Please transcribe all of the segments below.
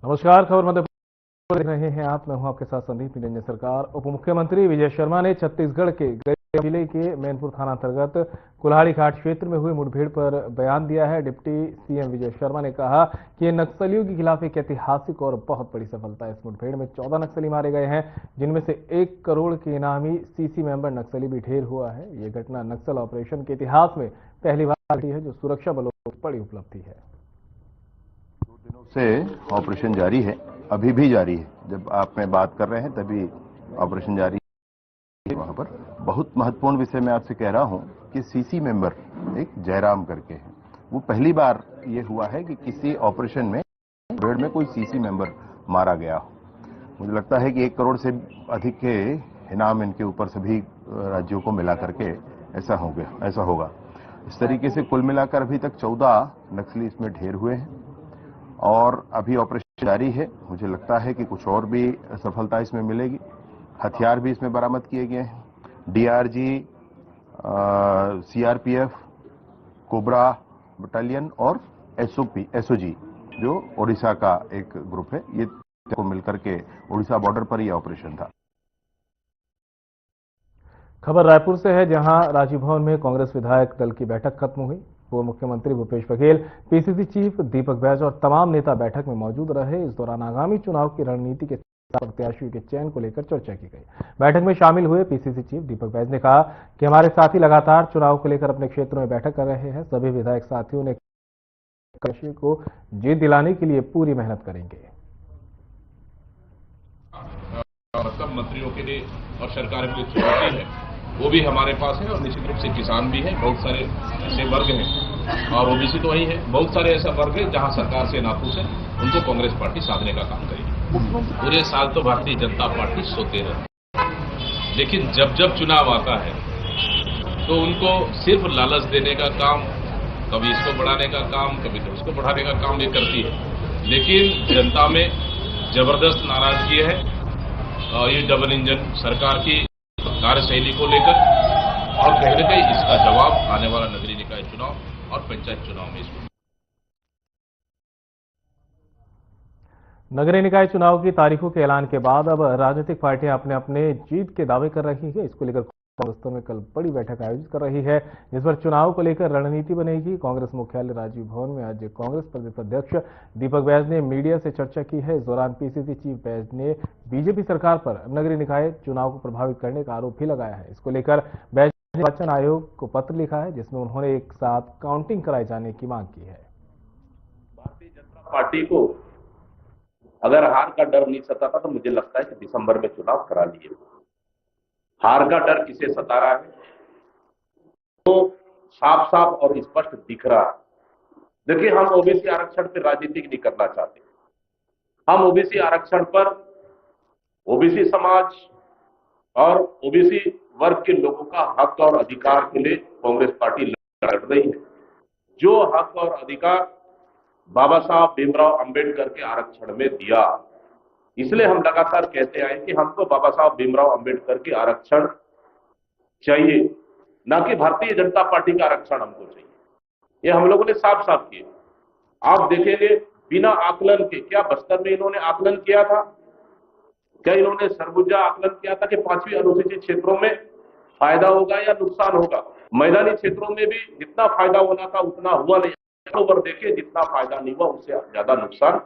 नमस्कार। खबर मध्य प्रदेश देख रहे हैं आप। मैं हूं आपके साथ संदीप निरंजन सरकार। उप मुख्यमंत्री विजय शर्मा ने छत्तीसगढ़ के गया जिले के मैनपुर थाना अंतर्गत कुल्हाड़ी घाट क्षेत्र में हुई मुठभेड़ पर बयान दिया है। डिप्टी सीएम विजय शर्मा ने कहा कि नक्सलियों के खिलाफ एक ऐतिहासिक और बहुत बड़ी सफलता है। इस मुठभेड़ में 14 नक्सली मारे गए हैं, जिनमें से 1 करोड़ के इनामी सीसी मेंबर नक्सली भी ढेर हुआ है। ये घटना नक्सल ऑपरेशन के इतिहास में पहली बार घटी है, जो सुरक्षा बलों की बड़ी उपलब्धि है। दिनों से ऑपरेशन जारी है, अभी भी जारी है। जब आप में बात कर रहे हैं तभी ऑपरेशन जारी है। वहां पर बहुत महत्वपूर्ण विषय मैं आपसे कह रहा हूं कि सीसी मेंबर एक जयराम करके है। वो पहली बार ये हुआ है कि किसी ऑपरेशन में मुठभेड़ में कोई सीसी मेंबर मारा गया हो। मुझे लगता है कि 1 करोड़ से अधिक के इनाम इनके ऊपर सभी राज्यों को मिला करके ऐसा होगा। इस तरीके से कुल मिलाकर अभी तक 14 नक्सली इसमें ढेर हुए हैं और अभी ऑपरेशन जारी है। मुझे लगता है कि कुछ और भी सफलता इसमें मिलेगी। हथियार भी इसमें बरामद किए गए हैं। डीआरजी, सीआरपीएफ, कोबरा बटालियन और एसओजी जो ओडिशा का एक ग्रुप है, ये को मिलकर के ओडिशा बॉर्डर पर यह ऑपरेशन था। खबर रायपुर से है, जहां राजीव भवन में कांग्रेस विधायक दल की बैठक खत्म हुई। पूर्व मुख्यमंत्री भूपेश बघेल, पीसीसी चीफ दीपक बैज और तमाम नेता बैठक में मौजूद रहे। इस दौरान आगामी चुनाव की रणनीति के प्रत्याशियों के चयन को लेकर चर्चा की गई। बैठक में शामिल हुए पीसीसी चीफ दीपक बैज ने कहा कि हमारे साथी लगातार चुनाव को लेकर अपने क्षेत्रों में बैठक कर रहे हैं। सभी विधायक साथियों ने प्रत्याशी को जीत दिलाने के लिए पूरी मेहनत करेंगे। सब मंत्रियों के लिए और सरकार के लिए चुनौती है, वो भी हमारे पास है। और निश्चित रूप से किसान भी है। बहुत सारे ऐसे वर्ग हैं और ओबीसी तो वही है। बहुत सारे ऐसा वर्ग है जहां सरकार से नाखुश है, उनको कांग्रेस पार्टी साधने का काम करेगी। पूरे साल तो भारतीय जनता पार्टी सोते रहती, लेकिन जब जब चुनाव आता है तो उनको सिर्फ लालच देने का काम, कभी इसको बढ़ाने का काम, कभी तो उसको बढ़ाने का काम ये करती है। लेकिन जनता में जबरदस्त नाराजगी है और ये डबल इंजन सरकार की कार्यशैली को लेकर, और कहीं न कहीं इसका जवाब आने वाला नगरीय निकाय चुनाव और पंचायत चुनाव में इसको। नगरीय निकाय चुनाव की तारीखों के ऐलान के बाद अब राजनीतिक पार्टियां अपने अपने जीत के दावे कर रही है। इसको लेकर कांग्रेस में कल बड़ी बैठक आयोजित कर रही है, जिस पर चुनाव को लेकर रणनीति बनेगी। कांग्रेस मुख्यालय राजीव भवन में आज कांग्रेस प्रदेश अध्यक्ष दीपक बैज ने मीडिया से चर्चा की है। इस दौरान पीसीसी चीफ बैज ने बीजेपी सरकार पर नगरीय निकाय चुनाव को प्रभावित करने का आरोप भी लगाया है। इसको लेकर बैज ने निर्वाचन आयोग को पत्र लिखा है, जिसमें उन्होंने एक साथ काउंटिंग कराए जाने की मांग की है। भारतीय जनता पार्टी को अगर हार का डर नहीं सताता तो मुझे लगता है कि दिसंबर में चुनाव करा लिए। हार का डर किसे सता रहा है तो साफ साफ और स्पष्ट दिख रहा है। देखिए, हम ओबीसी आरक्षण पर राजनीति नहीं करना चाहते। हम ओबीसी आरक्षण पर ओबीसी समाज और ओबीसी वर्ग के लोगों का हक और अधिकार के लिए कांग्रेस पार्टी लड़ रही है। जो हक और अधिकार बाबा साहब भीमराव अंबेडकर के आरक्षण में दिया, इसलिए हम लगातार कहते आए कि हमको बाबा साहब भीमराव अंबेडकर के आरक्षण चाहिए, ना कि भारतीय जनता पार्टी का आरक्षण हमको चाहिए। ये हम लोगों ने साफ साफ किया। आप देखेंगे बिना आकलन के, क्या बस्तर में इन्होंने आकलन किया था? क्या इन्होंने सरगुजा आकलन किया था कि 5वीं अनुसूचित क्षेत्रों में फायदा होगा या नुकसान होगा? मैदानी क्षेत्रों में भी जितना फायदा होना था उतना हुआ नहीं। ओवर देखिए, जितना फायदा नहीं हुआ उससे ज्यादा नुकसान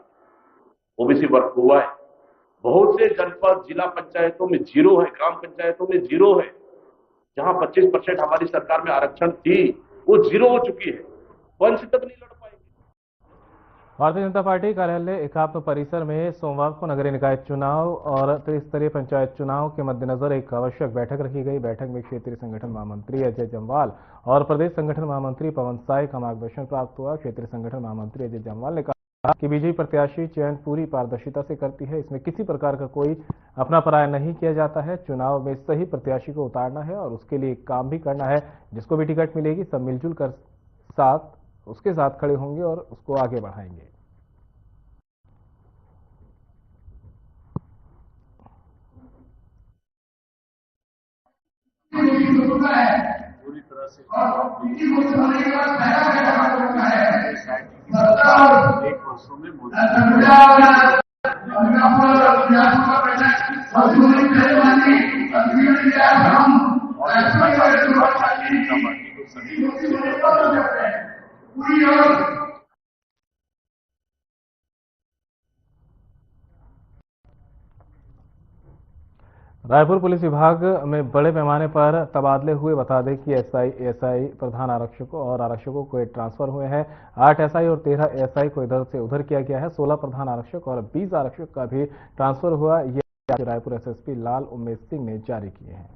ओबीसी वर्ग को हुआ है। बहुत से जनपद जिला पंचायतों में जीरो है, ग्राम पंचायतों में जीरो है। जहां 25% हमारी सरकार में आरक्षण थी, वो जीरो हो चुकी है। पंच तक नहीं लड़ पाएंगे। भारतीय जनता पार्टी कार्यालय एकात्म परिसर में सोमवार को नगरीय निकाय चुनाव और त्रिस्तरीय पंचायत चुनाव के मद्देनजर एक आवश्यक बैठक रखी गई। बैठक में क्षेत्रीय संगठन महामंत्री अजय जम्वाल और प्रदेश संगठन महामंत्री पवन साय का मार्गदर्शन प्राप्त हुआ। क्षेत्रीय संगठन महामंत्री अजय जम्वाल ने कहा कि बीजेपी प्रत्याशी चयन पूरी पारदर्शिता से करती है। इसमें किसी प्रकार का कोई अपना पराया नहीं किया जाता है। चुनाव में सही प्रत्याशी को उतारना है और उसके लिए काम भी करना है। जिसको भी टिकट मिलेगी सब मिलजुल कर उसके साथ खड़े होंगे और उसको आगे बढ़ाएंगे। पूरी तरह से एक वर्षों में पूरी ओर रायपुर पुलिस विभाग में बड़े पैमाने पर तबादले हुए। बता दें कि एसआई, एएसआई, प्रधान आरक्षकों और आरक्षकों को ट्रांसफर हुए हैं। 8 एसआई और 13 एएसआई को इधर से उधर किया गया है। 16 प्रधान आरक्षक और 20 आरक्षक का भी ट्रांसफर हुआ। ये रायपुर एसएसपी लाल उमेश सिंह ने जारी किए हैं।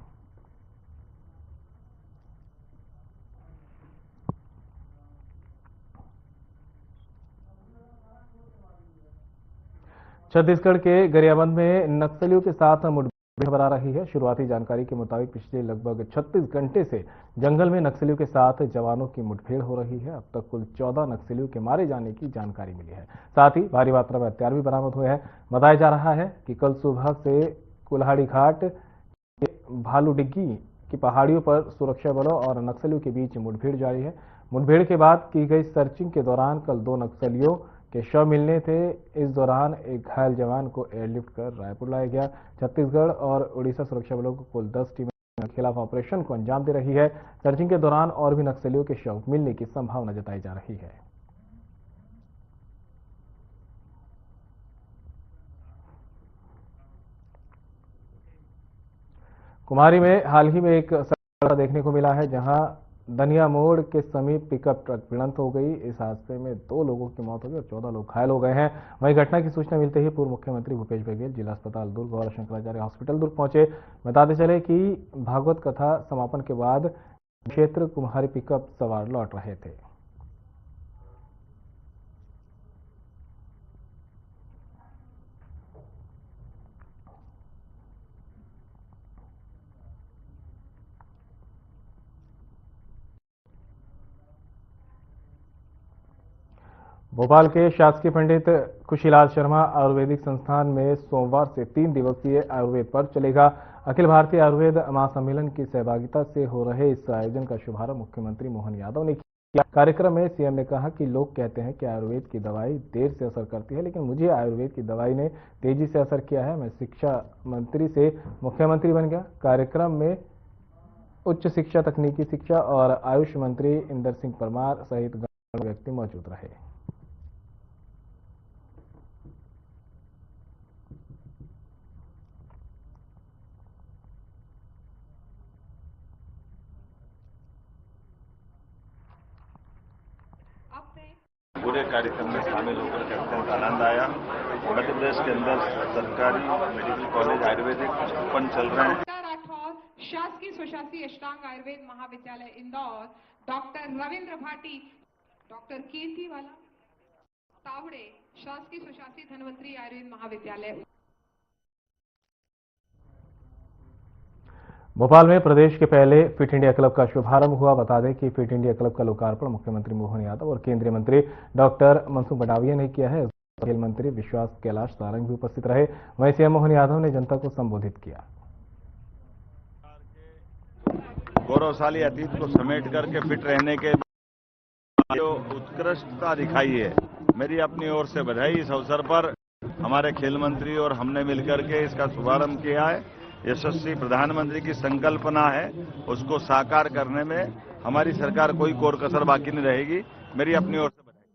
छत्तीसगढ़ के गरियाबंद में नक्सलियों के साथ मुठभेड़ बरकरार रही है। शुरुआती जानकारी के मुताबिक पिछले लगभग 36 घंटे से जंगल में नक्सलियों के साथ जवानों की मुठभेड़ हो रही है। अब तक कुल 14 नक्सलियों के मारे जाने की जानकारी मिली है। साथ ही भारी मात्रा में हथियार भी बरामद हुए हैं। बताया जा रहा है कि कल सुबह से कुल्हाड़ी घाट के भालूडिग्गी की पहाड़ियों पर सुरक्षा बलों और नक्सलियों के बीच मुठभेड़ जारी है। मुठभेड़ के बाद की गई सर्चिंग के दौरान कल 2 नक्सलियों के शव मिलने थे। इस दौरान एक घायल जवान को एयरलिफ्ट कर रायपुर लाया गया। छत्तीसगढ़ और उड़ीसा सुरक्षा बलों को कुल 10 टीमें के खिलाफ ऑपरेशन को अंजाम दे रही है। सर्चिंग के दौरान और भी नक्सलियों के शव मिलने की संभावना जताई जा रही है। कुमारी में हाल ही में एक सड़क देखने को मिला है, जहां दनिया मोड़ के समीप पिकअप ट्रक भिड़ंत हो गई। इस हादसे में 2 लोगों की मौत हो गई और 14 लोग घायल हो गए हैं। वहीं घटना की सूचना मिलते ही पूर्व मुख्यमंत्री भूपेश बघेल जिला अस्पताल दुर्ग और शंकराचार्य हॉस्पिटल दुर्ग पहुंचे। बताते चले कि भागवत कथा समापन के बाद क्षेत्र कुम्हारी पिकअप सवार लौट रहे थे। भोपाल के शासकीय पंडित खुशीलाल शर्मा आयुर्वेदिक संस्थान में सोमवार से 3 दिवसीय आयुर्वेद पर्व चलेगा। अखिल भारतीय आयुर्वेद महासम्मेलन की सहभागिता से हो रहे इस आयोजन का शुभारंभ मुख्यमंत्री मोहन यादव ने किया। कार्यक्रम में सीएम ने कहा कि लोग कहते हैं कि आयुर्वेद की दवाई देर से असर करती है, लेकिन मुझे आयुर्वेद की दवाई ने तेजी से असर किया है। मैं शिक्षा मंत्री से मुख्यमंत्री बन गया। कार्यक्रम में उच्च शिक्षा, तकनीकी शिक्षा और आयुष मंत्री इंदर सिंह परमार सहित गणमान्य व्यक्ति मौजूद रहे। पूरे कार्यक्रम में शामिल होकर के अत्यंत आनंद आया। मध्य प्रदेश के अंदर सरकारी मेडिकल कॉलेज आयुर्वेदिक ओपन चल रहे हैं। राठौर, शासकीय स्वशासी अष्टांग आयुर्वेद महाविद्यालय इंदौर, डॉक्टर रविंद्र भाटी, डॉक्टर कीर्तिवाला तावड़े, शासकीय स्वशासी धनवंतरी आयुर्वेद महाविद्यालय। भोपाल में प्रदेश के पहले फिट इंडिया क्लब का शुभारंभ हुआ। बता दें कि फिट इंडिया क्लब का लोकार्पण मुख्यमंत्री मोहन यादव और केंद्रीय मंत्री डॉक्टर मनसुख मंडाविया ने किया है। खेल मंत्री विश्वास कैलाश सारंग भी उपस्थित रहे। वहीं सीएम मोहन यादव ने जनता को संबोधित किया। गौरवशाली अतीत को समेट करके फिट रहने के जो उत्कृष्टता दिखाई है, मेरी अपनी ओर से बधाई। इस अवसर पर हमारे खेल मंत्री और हमने मिलकर के इसका शुभारंभ किया है। यशस्वी प्रधानमंत्री की संकल्पना है, उसको साकार करने में हमारी सरकार कोई कोर कसर बाकी नहीं रहेगी। मेरी अपनी ओर से बधाई।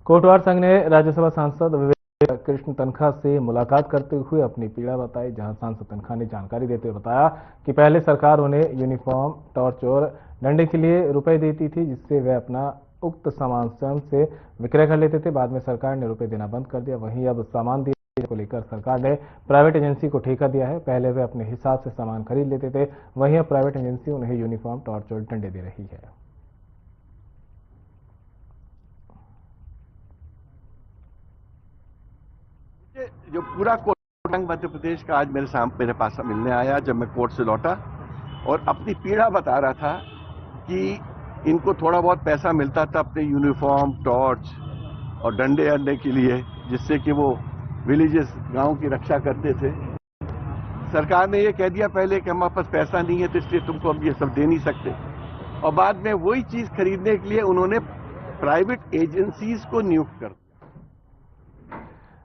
कोटवार संघ ने राज्यसभा सांसद विवेक कृष्ण तनखा से मुलाकात करते हुए अपनी पीड़ा बताई, जहां सांसद तनखा ने जानकारी देते हुए बताया कि पहले सरकार उन्हें यूनिफॉर्म, टॉर्च और डंडे के लिए रुपए देती थी, जिससे वे अपना उक्त सामान स्वयं से विक्रय कर लेते थे। बाद में सरकार ने रुपए देना बंद कर दिया। वहीं अब सामान को लेकर सरकार ने प्राइवेट एजेंसी को ठेका दिया है। पहले वे अपने हिसाब से सामान खरीद लेते थे, वहीं अब प्राइवेट एजेंसी उन्हें यूनिफॉर्म, टॉर्च और डंडे दे रही है। जो पूरा कोर्ट मध्य प्रदेश का आज मेरे पास मिलने आया, जब मैं कोर्ट से लौटा और अपनी पीड़ा बता रहा था कि इनको थोड़ा बहुत पैसा मिलता था अपने यूनिफॉर्म, टॉर्च और डंडे अड़ने के लिए, जिससे कि वो विलेजेस, गांव की रक्षा करते थे। सरकार ने ये कह दिया पहले कि हमारे पास पैसा नहीं है, तो इसलिए तुमको अब ये सब दे नहीं सकते, और बाद में वही चीज खरीदने के लिए उन्होंने प्राइवेट एजेंसीज को नियुक्त कर दिया।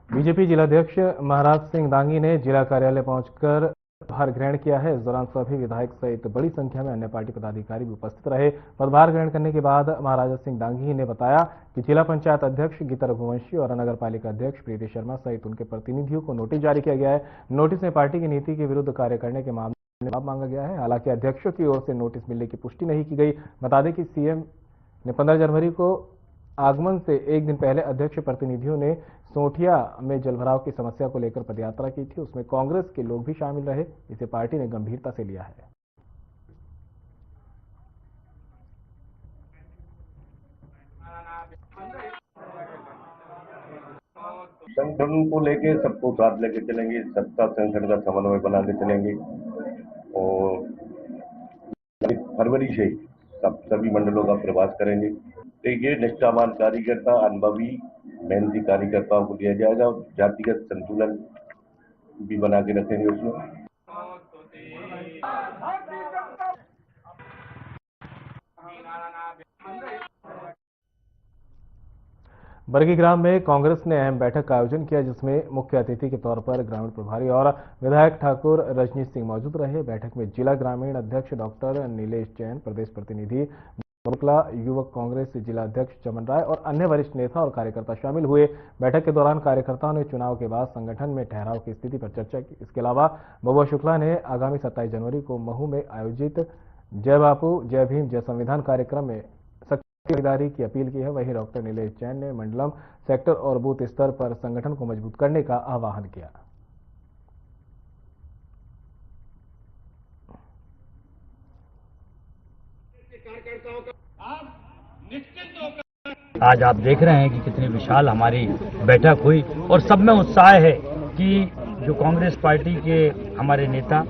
बीजेपी जिलाध्यक्ष महाराज सिंह दांगी ने जिला कार्यालय पहुंचकर पदभार ग्रहण किया है। इस दौरान सभी विधायक सहित बड़ी संख्या में अन्य पार्टी पदाधिकारी भी उपस्थित रहे। पदभार ग्रहण करने के बाद महाराजा सिंह डांगी ने बताया कि जिला पंचायत अध्यक्ष गीता रघुवंशी और नगर पालिका अध्यक्ष प्रीति शर्मा सहित उनके प्रतिनिधियों को नोटिस जारी किया गया है। नोटिस में पार्टी की नीति के विरुद्ध कार्य करने के मामले में जवाब मांगा गया है। हालांकि अध्यक्षों की ओर से नोटिस मिलने की पुष्टि नहीं की गई। बता दें कि सीएम ने 15 जनवरी को आगमन से एक दिन पहले अध्यक्ष प्रतिनिधियों ने सोठिया में जलभराव की समस्या को लेकर पदयात्रा की थी। उसमें कांग्रेस के लोग भी शामिल रहे। इसे पार्टी ने गंभीरता से लिया है। संगठन को लेके सबको साथ लेके चलेंगे, सबका संगठन का समन्वय बना के चलेंगे और फरवरी से सभी मंडलों का प्रवास करेंगे। देखिए, निष्ठावान कार्यकर्ता, अनुभवी मेहनती कार्यकर्ताओं को लिया जाएगा। जातिगत संतुलन भी बना के रखेंगे उसमें। बरगी-ग्राम में कांग्रेस ने अहम बैठक का आयोजन किया, जिसमें मुख्य अतिथि के तौर पर ग्रामीण प्रभारी और विधायक ठाकुर रजनीश सिंह मौजूद रहे। बैठक में जिला ग्रामीण अध्यक्ष डॉक्टर नीलेश जैन, प्रदेश प्रतिनिधि मुकला, युवक कांग्रेस जिला अध्यक्ष चमन राय और अन्य वरिष्ठ नेता और कार्यकर्ता शामिल हुए। बैठक के दौरान कार्यकर्ताओं ने चुनाव के बाद संगठन में ठहराव की स्थिति पर चर्चा की। इसके अलावा बबुआ शुक्ला ने आगामी 27 जनवरी को महू में आयोजित जय बापू जय भीम जय संविधान कार्यक्रम में भागीदारी की अपील की है। वहीं डॉक्टर नीलेश जैन ने मंडलम, सेक्टर और बूथ स्तर पर संगठन को मजबूत करने का आह्वान किया। आज आप देख रहे हैं कि कितनी विशाल हमारी बैठक हुई और सब में उत्साह है कि जो कांग्रेस पार्टी के हमारे नेता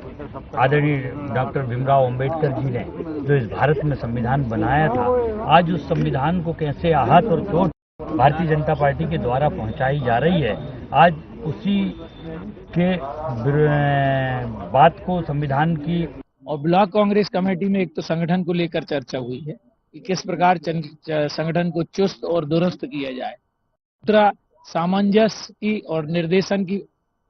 आदरणीय डॉक्टर भीमराव अंबेडकर जी ने जो इस भारत में संविधान बनाया था, आज उस संविधान को कैसे आहत और चोट भारतीय जनता पार्टी के द्वारा पहुंचाई जा रही है। आज उसी के बात को संविधान की और ब्लॉक कांग्रेस कमेटी में एक तो संगठन को लेकर चर्चा हुई है कि किस प्रकार संगठन को चुस्त और दुरुस्त किया जाए। दूसरा, सामंजस्य की और निर्देशन की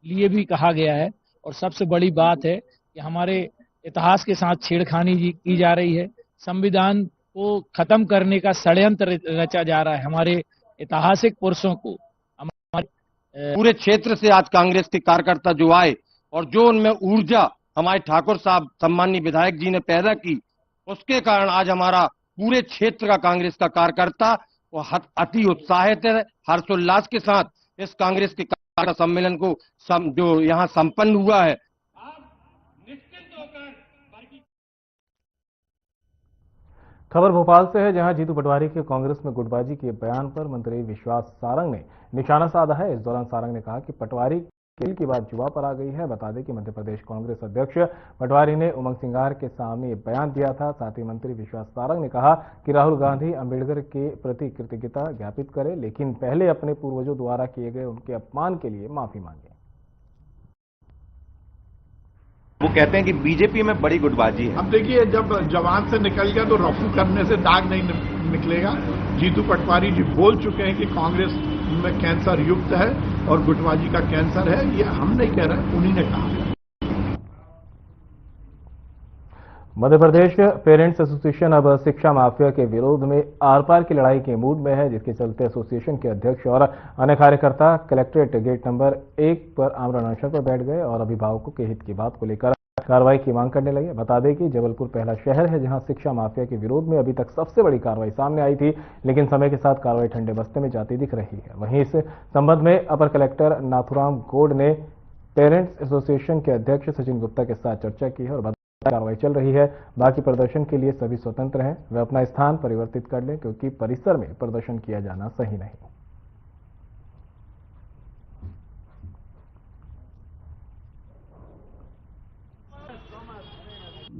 लिए भी कहा गया है। और सबसे बड़ी बात है कि हमारे इतिहास के साथ छेड़खानी की जा रही है। संविधान को खत्म करने का षड्यंत्र रचा जा रहा है। हमारे ऐतिहासिक पुरुषों को पूरे क्षेत्र से आज कांग्रेस के कार्यकर्ता जो आए और जो उनमें ऊर्जा हमारे ठाकुर साहब सम्मानीय विधायक जी ने पैदा की, उसके कारण आज हमारा पूरे क्षेत्र का कांग्रेस का कार्यकर्ता अति उत्साहित है। हर्षोल्लास के साथ इस कांग्रेस के सम्मेलन को जो यहाँ संपन्न हुआ है। खबर भोपाल से है, जहां जीतू पटवारी के कांग्रेस में गुटबाजी के बयान पर मंत्री विश्वास सारंग ने निशाना साधा है। इस दौरान सारंग ने कहा कि पटवारी खेल की बात जुआ पर आ गई है। बता दें कि मध्य प्रदेश कांग्रेस अध्यक्ष पटवारी ने उमंग सिंगार के सामने ये बयान दिया था। साथ ही मंत्री विश्वास सारंग ने कहा कि राहुल गांधी अंबेडकर के प्रति कृतज्ञता ज्ञापित करें, लेकिन पहले अपने पूर्वजों द्वारा किए गए उनके अपमान के लिए माफी मांगे। वो कहते हैं कि बीजेपी में बड़ी गुटबाजी है। अब देखिए, जब जवान से निकल गया तो रफू करने से दाग नहीं निकलेगा। जीतू पटवारी जी बोल चुके हैं कि कांग्रेस में कैंसर युक्त है और गुटबाजी का कैंसर है। ये हम नहीं कह रहे, उन्हीं ने कहा। मध्य प्रदेश पेरेंट्स एसोसिएशन अब शिक्षा माफिया के विरोध में आर पार की लड़ाई के मूड में है, जिसके चलते एसोसिएशन के अध्यक्ष और अन्य कार्यकर्ता कलेक्ट्रेट गेट नंबर 1 पर आमरण अनशन पर बैठ गए और अभिभावकों के हित की बात को लेकर कार्रवाई की मांग करने लगे। बता दें कि जबलपुर पहला शहर है जहां शिक्षा माफिया के विरोध में अभी तक सबसे बड़ी कार्रवाई सामने आई थी, लेकिन समय के साथ कार्रवाई ठंडे बस्ते में जाती दिख रही है। वहीं इस संबंध में अपर कलेक्टर नाथुराम गौड़ ने पेरेंट्स एसोसिएशन के अध्यक्ष सचिन गुप्ता के साथ चर्चा की है और कार्रवाई चल रही है। बाकी प्रदर्शन के लिए सभी स्वतंत्र हैं, वे अपना स्थान परिवर्तित कर लें, क्योंकि परिसर में प्रदर्शन किया जाना सही नहीं।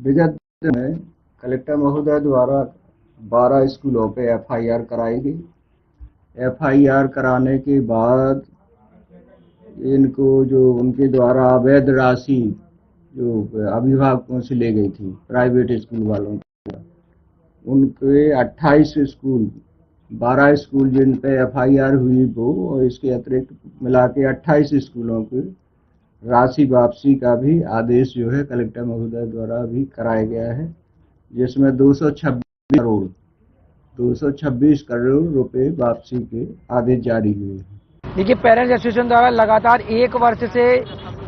विगत में कलेक्टर महोदय द्वारा 12 स्कूलों पे एफआईआर कराई गई। एफआईआर कराने के बाद इनको जो उनके द्वारा अवैध राशि जो अभिभावकों से ले गई थी प्राइवेट स्कूल वालों को, उनके 28 स्कूल 12 स्कूल जिन पे एफआईआर हुई वो और इसके अतिरिक्त मिला के 28 स्कूलों के राशि वापसी का भी आदेश जो है कलेक्टर महोदय द्वारा भी कराया गया है, जिसमें 226 करोड़ रुपए वापसी के आदेश जारी हुए हैं। देखिए, पेरेंट्स एसोसिएशन द्वारा लगातार 1 वर्ष से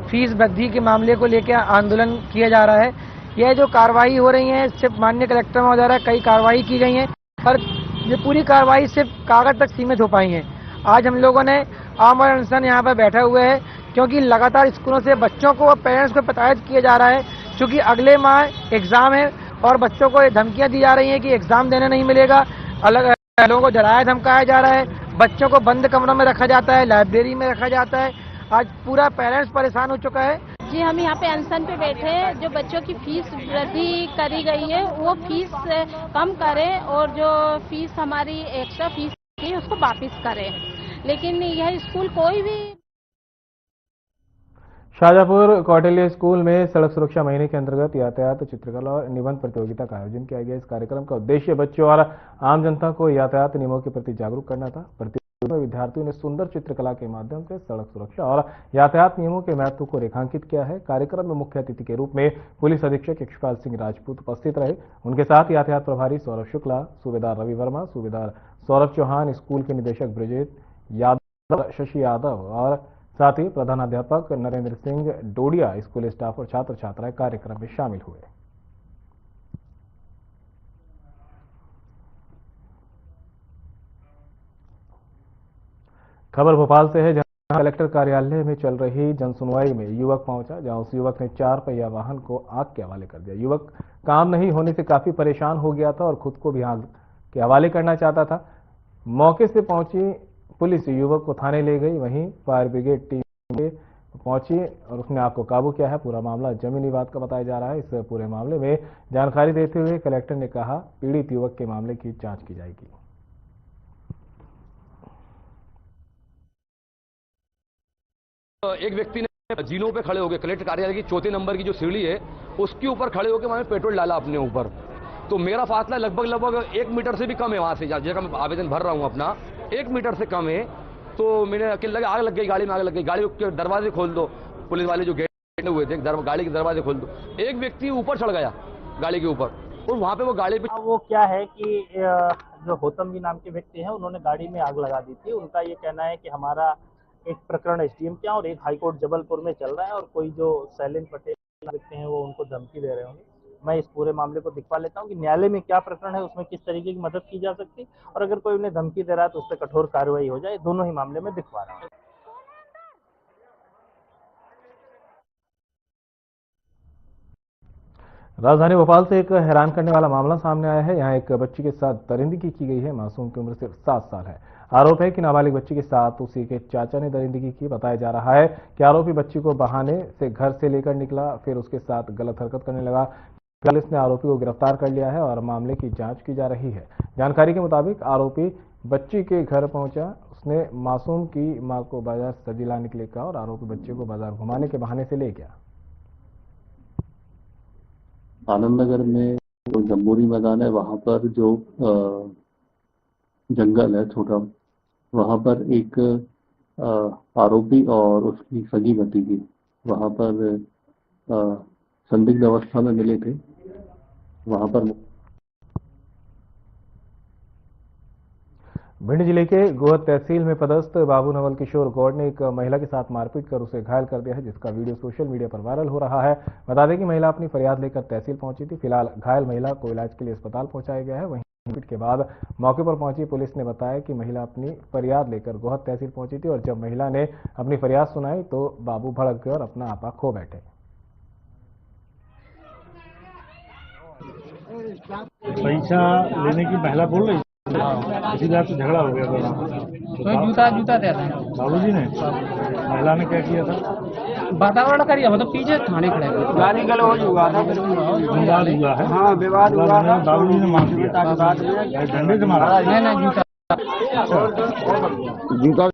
फीस वृद्धि के मामले को लेकर आंदोलन किया जा रहा है। यह जो कार्रवाई हो रही है, सिर्फ माननीय कलेक्टर महोदय द्वारा कई कार्रवाई की गई है, पर ये पूरी कार्रवाई सिर्फ कागज तक सीमित हो पाई है। आज हम लोगों ने आमरण अनशन यहाँ पर बैठे हुए हैं, क्योंकि लगातार स्कूलों से बच्चों को और पेरेंट्स को प्रताड़ित किया जा रहा है, क्योंकि अगले माह एग्जाम है और बच्चों को धमकियां दी जा रही हैं कि एग्जाम देने नहीं मिलेगा। अलग लोगों को डराया धमकाया जा रहा है, बच्चों को बंद कमरों में रखा जाता है, लाइब्रेरी में रखा जाता है। आज पूरा पेरेंट्स परेशान हो चुका है। जी, हम यहाँ पे अनशन पे बैठे हैं। जो बच्चों की फीस वृद्धि करी गई है वो फीस कम करें और जो फीस हमारी एक्स्ट्रा फीस है उसको वापस करें, लेकिन यह स्कूल कोई भी। शाहजहांपुर कौटिल्य स्कूल में सड़क सुरक्षा महीने के अंतर्गत यातायात चित्रकला और निबंध प्रतियोगिता का आयोजन किया गया। इस कार्यक्रम का उद्देश्य बच्चों और आम जनता को यातायात नियमों के प्रति जागरूक करना था। प्रतियोगिता में विद्यार्थियों ने सुंदर चित्रकला के माध्यम से सड़क सुरक्षा और यातायात नियमों के महत्व को रेखांकित किया है। कार्यक्रम में मुख्य अतिथि के रूप में पुलिस अधीक्षक यशपाल सिंह राजपूत उपस्थित रहे। उनके साथ यातायात प्रभारी सौरभ शुक्ला, सूबेदार रवि वर्मा, सूबेदार सौरभ चौहान, स्कूल के निदेशक ब्रिजेश यादव, शशि यादव और साथ ही प्रधानाध्यापक नरेंद्र सिंह डोडिया, स्कूल स्टाफ और छात्र छात्राएं कार्यक्रम में शामिल हुए। खबर भोपाल से है, जहां कलेक्टर कार्यालय में चल रही जनसुनवाई में युवक पहुंचा, जहां उस युवक ने 4 पहिया वाहन को आग के हवाले कर दिया। युवक काम नहीं होने से काफी परेशान हो गया था और खुद को भी आग के हवाले करना चाहता था। मौके से पहुंची पुलिस युवक को थाने ले गई, वहीं फायर ब्रिगेड टीम पहुंची और उसने आग को काबू किया है। पूरा मामला जमीनी विवाद का बताया जा रहा है। इस पूरे मामले में जानकारी देते हुए कलेक्टर ने कहा, पीड़ित युवक के मामले की जांच की जाएगी। एक व्यक्ति ने जीनों पे खड़े होकर कलेक्टर कार्यालय की 4 नंबर की जो सीढ़ी है उसके ऊपर खड़े होकर मैंने पेट्रोल डाला अपने ऊपर। तो मेरा फासला लगभग 1 मीटर से भी कम है वहां से, जगह मैं आवेदन भर रहा हूं अपना, 1 मीटर से कम है। तो मैंने अकेले लगा, आग लग गई, गाड़ी में आग लग गई। गाड़ी के दरवाजे खोल दो, पुलिस वाले जो गेट हुए थे गाड़ी के दरवाजे खोल दो। एक व्यक्ति ऊपर चढ़ गया गाड़ी के ऊपर और वहां पे वो गाड़ी पे वो क्या है कि जो होतम जी नाम के व्यक्ति हैं उन्होंने गाड़ी में आग लगा दी थी। उनका ये कहना है कि हमारा एक प्रकरण एसडीएम के और एक हाईकोर्ट जबलपुर में चल रहा है और कोई जो शैलेंद्र पटेल व्यक्ति हैं वो उनको धमकी दे रहे होंगे। मैं इस पूरे मामले को दिखवा लेता हूं कि न्यायालय में क्या प्रकरण है, उसमें किस तरीके की मदद की जा सकती है और अगर कोई उन्हें धमकी दे रहा है तो उस पर कठोर कार्रवाई हो जाए। दोनों ही मामले में दिखवा रहा हूं। राजधानी भोपाल से एक हैरान करने वाला मामला सामने आया है। यहाँ एक बच्ची के साथ दरिंदगी की गई है। मासूम की उम्र सिर्फ 7 साल है। आरोप है कि नाबालिग बच्ची के साथ उसी के चाचा ने दरिंदगी की। बताया जा रहा है कि आरोपी बच्ची को बहाने से घर से लेकर निकला, फिर उसके साथ गलत हरकत करने लगा। पुलिस ने आरोपी को गिरफ्तार कर लिया है और मामले की जांच की जा रही है। जानकारी के मुताबिक आरोपी बच्ची के घर पहुंचा, उसने मासूम की मां को बाजार सब्जी लाने के लिए कहा और आरोपी बच्चे को बाजार घुमाने के बहाने से ले गया। आनंद नगर में जो जम्बूरी मैदान है वहां पर जो जंगल है छोटा, वहां पर एक आरोपी और उसकी सगी भतीजी वहां पर संदिग्ध अवस्था में मिले थे। वहां पर भिंड जिले के गोहद तहसील में पदस्थ बाबू नवल किशोर गौड़ ने एक महिला के साथ मारपीट कर उसे घायल कर दिया है, जिसका वीडियो सोशल मीडिया पर वायरल हो रहा है। बता दें कि महिला अपनी फरियाद लेकर तहसील पहुंची थी। फिलहाल घायल महिला को इलाज के लिए अस्पताल पहुंचाया गया है। वहीं मारपीट के बाद मौके पर पहुंची पुलिस ने बताया कि महिला अपनी फरियाद लेकर गोहद तहसील पहुंची थी और जब महिला ने अपनी फरियाद सुनाई तो बाबू भड़क गए और अपना आपा खो बैठे। पैसा लेने की महिला बोल रही, इसी बात से झगड़ा हो गया था। तो जूता दिया था बाबूजी ने, महिला ने क्या किया था? वातावरण करिए, मतलब पीछे थाने खड़े गाली गलौज हुआ था, विवाद हुआ है। हाँ, विवाद हुआ था। बाबूजी ने मार दिया, डंडे से मारा। नहीं, जूता।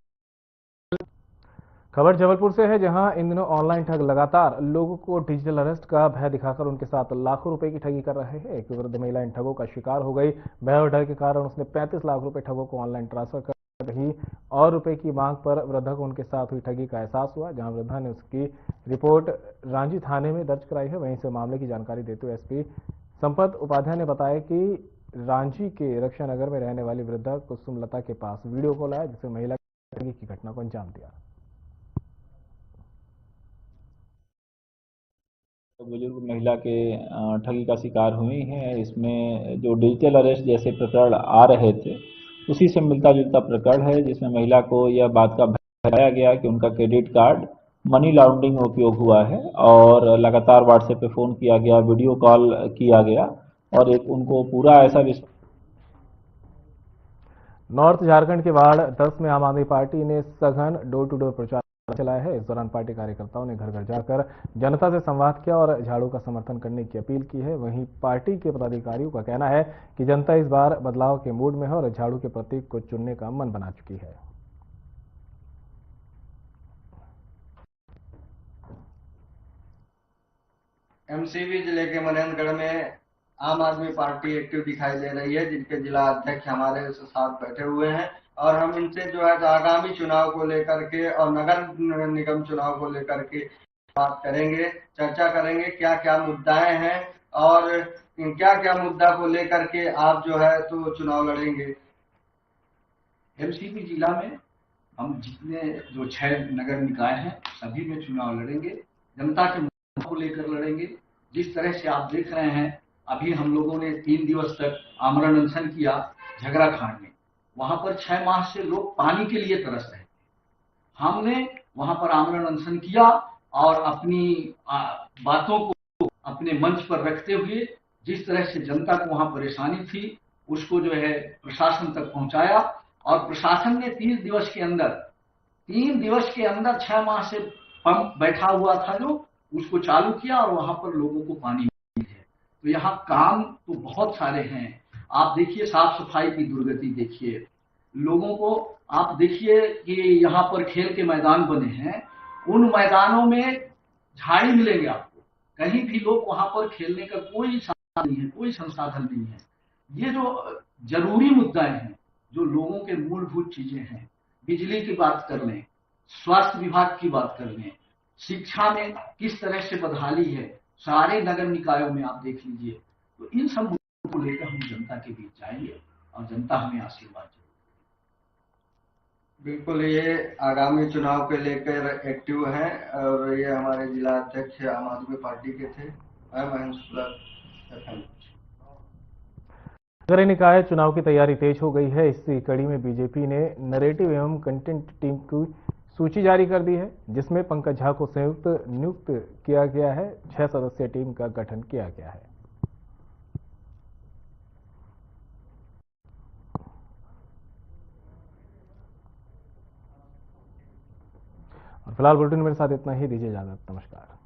खबर जबलपुर से है, जहां इन दिनों ऑनलाइन ठग लगातार लोगों को डिजिटल अरेस्ट का भय दिखाकर उनके साथ लाखों रुपए की ठगी कर रहे हैं। एक वृद्ध महिला इन ठगों का शिकार हो गई। भय और डर के कारण उसने 35 लाख रुपए ठगों को ऑनलाइन ट्रांसफर कर रही और रुपए की मांग पर वृद्धा को उनके साथ हुई ठगी का एहसास हुआ। जहां वृद्धा ने उसकी रिपोर्ट रांची थाने में दर्ज कराई है, वहीं से मामले की जानकारी देते हुए एसपी संपत उपाध्याय ने बताया कि रांची के रक्षा नगर में रहने वाली वृद्धा कुसुमलता के पास वीडियो कॉल आया, जिसमें महिला ठगी की घटना को अंजाम दिया। बुजुर्ग महिला के ठगी का शिकार हुई हैं। इसमें जो डिजिटल अरेस्ट जैसे प्रकरण आ रहे थे, उसी से मिलता जुलता प्रकरण है, जिसमें महिला को यह बात का बताया गया कि उनका क्रेडिट कार्ड मनी लॉन्ड्रिंग में उपयोग हुआ है और लगातार व्हाट्सएप पे फोन किया गया, वीडियो कॉल किया गया और एक उनको पूरा ऐसा नॉर्थ झारखंड के वार्ड 10 में आम आदमी पार्टी ने सघन डोर टू डोर प्रचार चलाया है। इस दौरान पार्टी कार्यकर्ताओं ने घर घर जाकर जनता से संवाद किया और झाड़ू का समर्थन करने की अपील की है। वहीं पार्टी के पदाधिकारियों का कहना है कि जनता इस बार बदलाव के मूड में है और झाड़ू के प्रतीक को चुनने का मन बना चुकी है। एमसीबी जिले के मनेंद्रगढ़ में आम आदमी पार्टी एक्टिव दिखाई दे रही है, जिनके जिला अध्यक्ष हमारे साथ बैठे हुए हैं और हम इनसे जो है आगामी चुनाव को लेकर के और नगर निगम चुनाव को लेकर के बात करेंगे, चर्चा करेंगे, क्या क्या मुद्दाएं हैं और क्या क्या मुद्दा को लेकर के आप जो है तो चुनाव लड़ेंगे। एमसीबी जिला में हम जितने जो 6 नगर निकाय हैं सभी में चुनाव लड़ेंगे, जनता के मुद्दों को लेकर लड़ेंगे। जिस तरह से आप देख रहे हैं, अभी हम लोगों ने 3 दिवस तक आमरण अनशन किया झगड़ाखांड में। वहां पर 6 माह से लोग पानी के लिए तरस रहे थे। हमने वहां पर आमरण अनशन किया और अपनी बातों को अपने मंच पर रखते हुए जिस तरह से जनता को वहां परेशानी थी उसको जो है प्रशासन तक पहुंचाया और प्रशासन ने 3 दिवस के अंदर 6 माह से पंप बैठा हुआ था जो उसको चालू किया और वहां पर लोगों को पानी मिल है। तो यहाँ काम तो बहुत सारे हैं। आप देखिए साफ सफाई की दुर्गति देखिए, लोगों को आप देखिए कि यहाँ पर खेल के मैदान बने हैं, उन मैदानों में झाड़ी मिलेंगे आपको, कहीं भी लोग वहां पर खेलने का कोई साधन नहीं है, कोई संसाधन नहीं है। ये जो जरूरी मुद्दे हैं, जो लोगों के मूलभूत चीजें हैं, बिजली की बात कर लें, स्वास्थ्य विभाग की बात कर लें, शिक्षा में किस तरह से बदहाली है, सारे नगर निकायों में आप देख लीजिए। तो इन सब मुद्दों को लेकर हम जनता के बीच जाएंगे और जनता हमें आशीर्वाद देगी। बिल्कुल, ये आगामी चुनाव के लेकर एक्टिव हैं और ये हमारे जिला अध्यक्ष आम आदमी पार्टी के थे। नगर निकाय चुनाव की तैयारी तेज हो गई है। इसी कड़ी में बीजेपी ने नरेटिव एवं कंटेंट टीम की सूची जारी कर दी है, जिसमें पंकज झा को नियुक्त किया गया है। 6 सदस्यीय टीम का गठन किया गया है। और फिलहाल बुलेटिन मेरे साथ इतना ही। दीजिए इजाजत, नमस्कार।